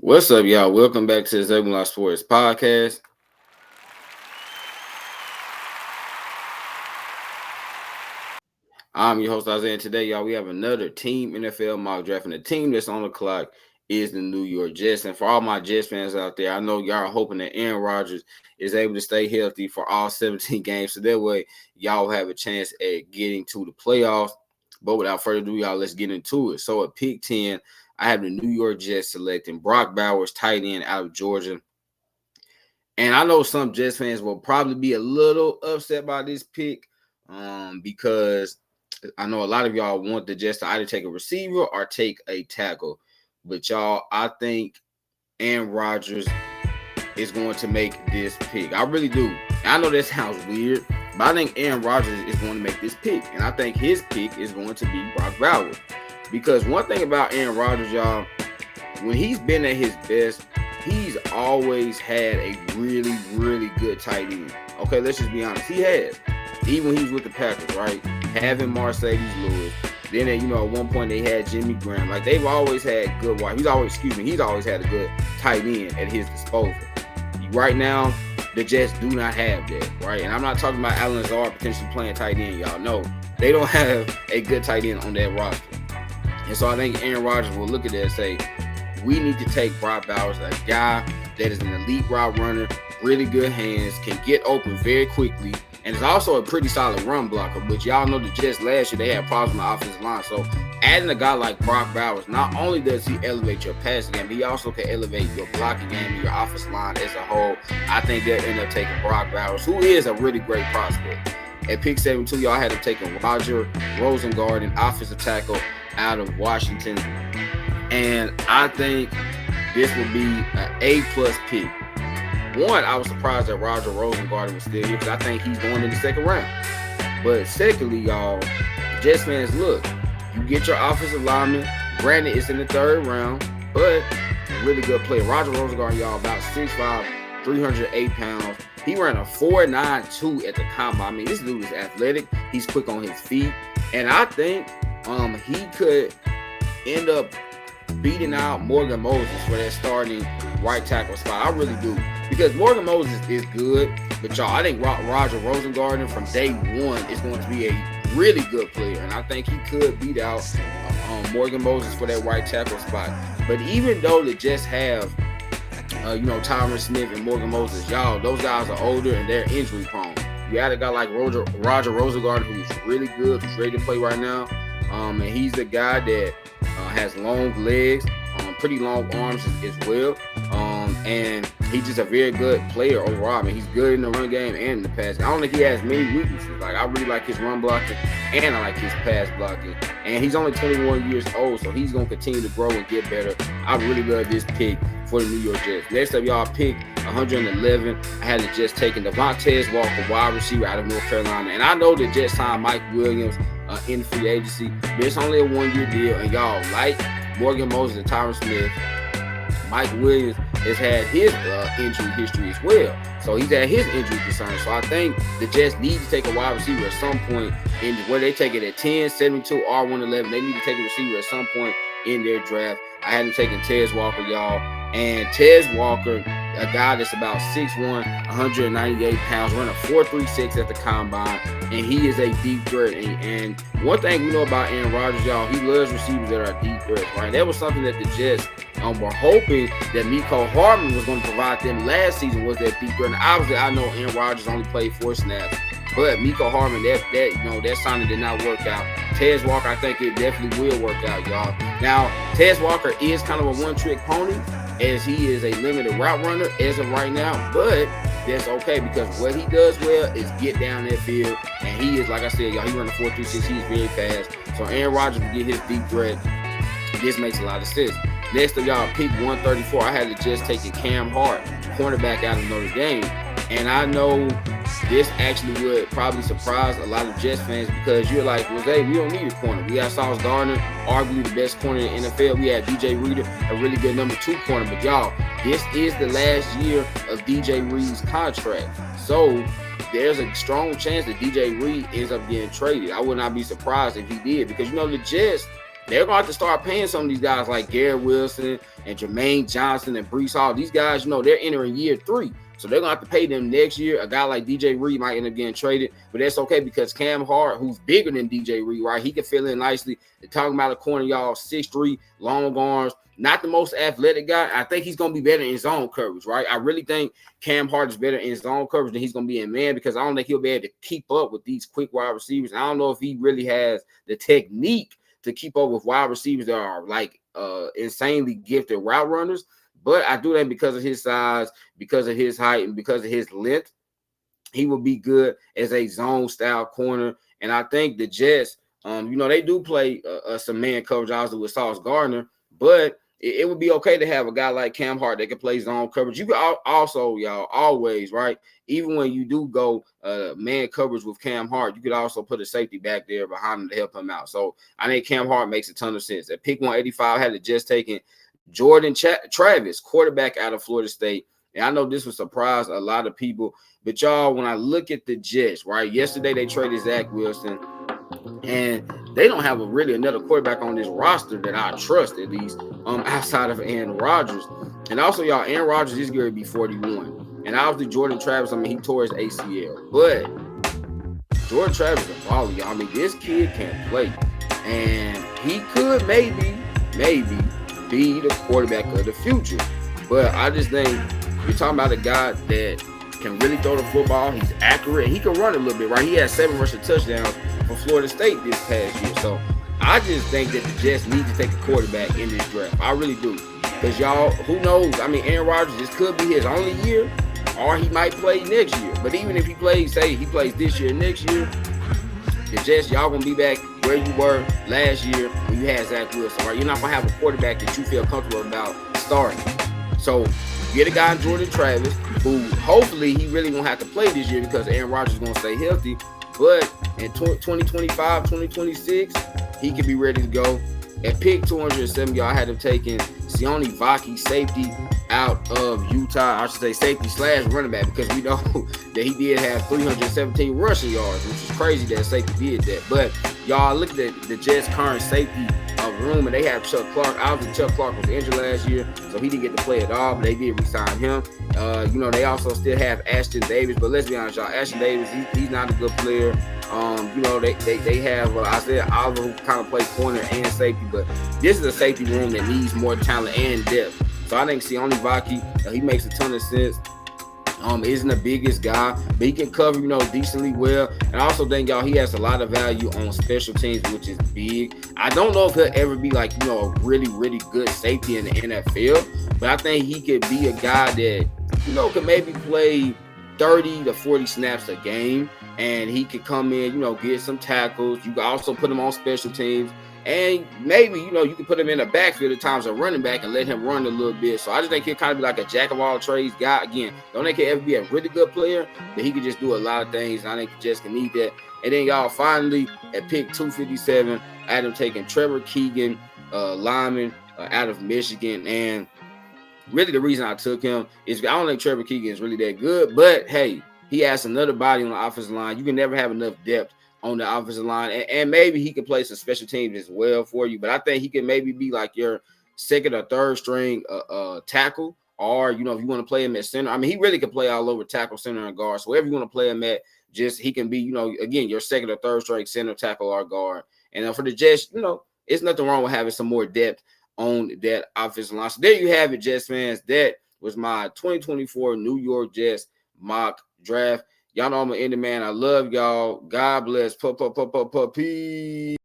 What's up, y'all? Welcome back to the Zebulon Sports Podcast. I'm your host, Isaiah, and today, y'all, we have another team NFL mock draft, and the team that's on the clock is the New York Jets. And for all my Jets fans out there, I know y'all are hoping that Aaron Rodgers is able to stay healthy for all 17 games, so that way y'all have a chance at getting to the playoffs. But without further ado, y'all, let's get into it. So at pick 10, I have the New York Jets selecting Brock Bowers, tight end out of Georgia. And I know some Jets fans will probably be a little upset by this pick because I know a lot of y'all want the Jets to either take a receiver or take a tackle. But y'all, I think Aaron Rodgers is going to make this pick. I really do. I know that sounds weird, but I think Aaron Rodgers is going to make this pick. And I think his pick is going to be Brock Bowers. Because one thing about Aaron Rodgers, y'all, when he's been at his best, he's always had a really, really good tight end. Okay, let's just be honest. He has. Even when he was with the Packers, right? Having Marcedes Lewis. Then, at one point they had Jimmy Graham. Like, they've always had good wide. He's always had a good tight end at his disposal. Right now, the Jets do not have that, right? And I'm not talking about Allen Lazard potentially playing tight end, y'all. No, they don't have a good tight end on that roster. And so I think Aaron Rodgers will look at that and say, we need to take Brock Bowers, a guy that is an elite route runner, really good hands, can get open very quickly, and is also a pretty solid run blocker. But y'all know the Jets last year, they had problems on the offensive line. So adding a guy like Brock Bowers, not only does he elevate your passing game, he also can elevate your blocking game and your offensive line as a whole. I think they'll end up taking Brock Bowers, who is a really great prospect. At pick 72, y'all had to take Roger Rosengarten, offensive tackle out of Washington. And I think this will be an A-plus pick. One, I was surprised that Roger Rosengarten was still here because I think he's going in the second round. But secondly, y'all, Jets fans, look, you get your offensive lineman. Granted, it's in the third round, but a really good player. Roger Rosengarten, y'all, about 6'5", 308 pounds. He ran a 4.92 at the combine. I mean, this dude is athletic. He's quick on his feet. And I think he could end up beating out Morgan Moses for that starting right tackle spot. I really do. Because Morgan Moses is good, but y'all, I think Roger Rosengarten from day one is going to be a really good player. And I think he could beat out Morgan Moses for that right tackle spot. But even though the Jets have Tyron Smith and Morgan Moses, y'all, those guys are older and they're injury prone. You had a guy like Roger Rosengarten who's really good, who's ready to play right now. And he's the guy that has long legs, pretty long arms as well. And he's just a very good player overall. I mean, he's good in the run game and in the pass. I don't think he has many weaknesses. Like, I really like his run blocking and I like his pass blocking. And he's only 21 years old, so he's going to continue to grow and get better. I really love this pick for the New York Jets. Next up, y'all, pick 111. I had the Jets taking Devontae Walker, wide receiver out of North Carolina. And I know the Jets signed Mike Williams in free agency, but it's only a one-year deal. And y'all, like Morgan Moses and Tyron Smith, Mike Williams has had his injury history as well. So he's had his injury concerns. So I think the Jets need to take a wide receiver at some point, in where they take it at 10, 72, or 111. They need to take a receiver at some point in their draft. I hadn't taken Tez Walker, y'all. And Tez Walker, a guy that's about 6'1", 198 pounds, running a 4.36 at the combine, and he is a deep threat. And one thing we know about Aaron Rodgers, y'all, he loves receivers that are deep threats, right? That was something that the Jets were hoping that Mecole Hardman was going to provide them last season, was that deep threat. And obviously, I know Aaron Rodgers only played 4 snaps, but Mecole Hardman, that signing did not work out. Tez Walker, I think it definitely will work out, y'all. Now, Tez Walker is kind of a one-trick pony, as he is a limited route runner as of right now, but that's okay because what he does well is get down that field, and he is, like I said, y'all, he runs a 4.36. He's very fast. So Aaron Rodgers will get his deep threat. This makes a lot of sense. Next up, y'all, pick 134. I had to just take Cam Hart, cornerback out of Notre Dame, and I know this actually would probably surprise a lot of Jets fans because you're like, well, hey, we don't need a corner. We got Sauce Gardner, arguably the best corner in the NFL. We had DJ Reader, a really good number 2 corner. But y'all, this is the last year of DJ Reed's contract. So there's a strong chance that DJ Reed ends up getting traded. I would not be surprised if he did because, the Jets, they're going to have to start paying some of these guys like Garrett Wilson and Jermaine Johnson and Breece Hall. These guys, you know, they're entering year 3. So they're going to have to pay them next year. A guy like DJ Reed might end up getting traded, but that's okay because Cam Hart, who's bigger than DJ Reed, right? He can fill in nicely. They're talking about a corner, y'all, 6'3", long arms, not the most athletic guy. I think he's going to be better in zone coverage, right? I really think Cam Hart is better in zone coverage than he's going to be in man because I don't think he'll be able to keep up with these quick wide receivers. I don't know if he really has the technique to keep up with wide receivers that are like insanely gifted route runners. But I do that because of his size, because of his height, and because of his length. He will be good as a zone-style corner. And I think the Jets, you know, they do play some man coverage obviously with Sauce Gardner, but it would be okay to have a guy like Cam Hart that can play zone coverage. You can also, y'all, always, right, even when you do go man coverage with Cam Hart, you could also put a safety back there behind him to help him out. So I think Cam Hart makes a ton of sense. At pick 185, had the Jets taking Jordan Travis, quarterback out of Florida State. And I know this will surprise a lot of people, but y'all, when I look at the Jets, right, yesterday they traded Zach Wilson, and they don't have really another quarterback on this roster that I trust, at least, outside of Aaron Rodgers. And also, y'all, Aaron Rodgers is going to be 41. And obviously, Jordan Travis, I mean, he tore his ACL. But Jordan Travis is a baller, y'all. I mean, this kid can play. And he could maybe be the quarterback of the future. But I just think you're talking about a guy that can really throw the football. He's accurate. He can run a little bit, right? He had 7 rushing touchdowns for Florida State this past year. So I just think that the Jets need to take a quarterback in this draft. I really do. Because, y'all, who knows? I mean, Aaron Rodgers, this could be his only year, or he might play next year. But even if he plays, say he plays this year, next year, the Jets, y'all going to be back where you were last year when you had Zach Wilson, right? You're not going to have a quarterback that you feel comfortable about starting. So get a guy in Jordan Travis, who hopefully he really won't have to play this year because Aaron Rodgers is going to stay healthy. But in 2025, 2026, he can be ready to go. At pick 207, y'all had him taking Sione Vaki, safety out of Utah. I should say safety / running back, because we know that he did have 317 rushing yards, which is crazy that safety did that. But y'all look at the Jets' current safety room, and they have Chuck Clark. Obviously, Chuck Clark was injured last year, so he didn't get to play at all, but they did re-sign him. You know, they also still have Ashton Davis, but let's be honest, y'all, Ashton Davis, he's not a good player. You know, they have Isaiah Oliver, who kind of plays corner and safety, but this is a safety room that needs more talent and depth. So I think Sione Vaki, he makes a ton of sense. Isn't the biggest guy, but he can cover, you know, decently well. And I also think, y'all, he has a lot of value on special teams, which is big. I don't know if he'll ever be like, you know, a really, really good safety in the NFL, but I think he could be a guy that, you know, could maybe play 30 to 40 snaps a game, and he could come in, you know, get some tackles. You can also put him on special teams. And maybe, you know, you can put him in the backfield at times, a running back, and let him run a little bit. So I just think he'll kind of be like a jack-of-all-trades guy. Again, don't think he'll ever be a really good player, but he could just do a lot of things, and I think the Jets can need that. And then, y'all, finally, at pick 257, I had him taking Trevor Keegan, lineman out of Michigan. And really the reason I took him is I don't think Trevor Keegan is really that good, but, hey, he has another body on the offensive line. You can never have enough depth on the offensive line, and maybe he can play some special teams as well for you. But I think he can maybe be like your second or third string tackle, or, you know, if you want to play him at center. I mean, he really can play all over, tackle, center, and guard. So wherever you want to play him at, just he can be, you know, again, your second or third string center, tackle, or guard. And for the Jets, you know, it's nothing wrong with having some more depth on that offensive line. So there you have it, Jets fans. That was my 2024 New York Jets mock draft. Y'all know I'm an indie man. I love y'all. God bless. Peace.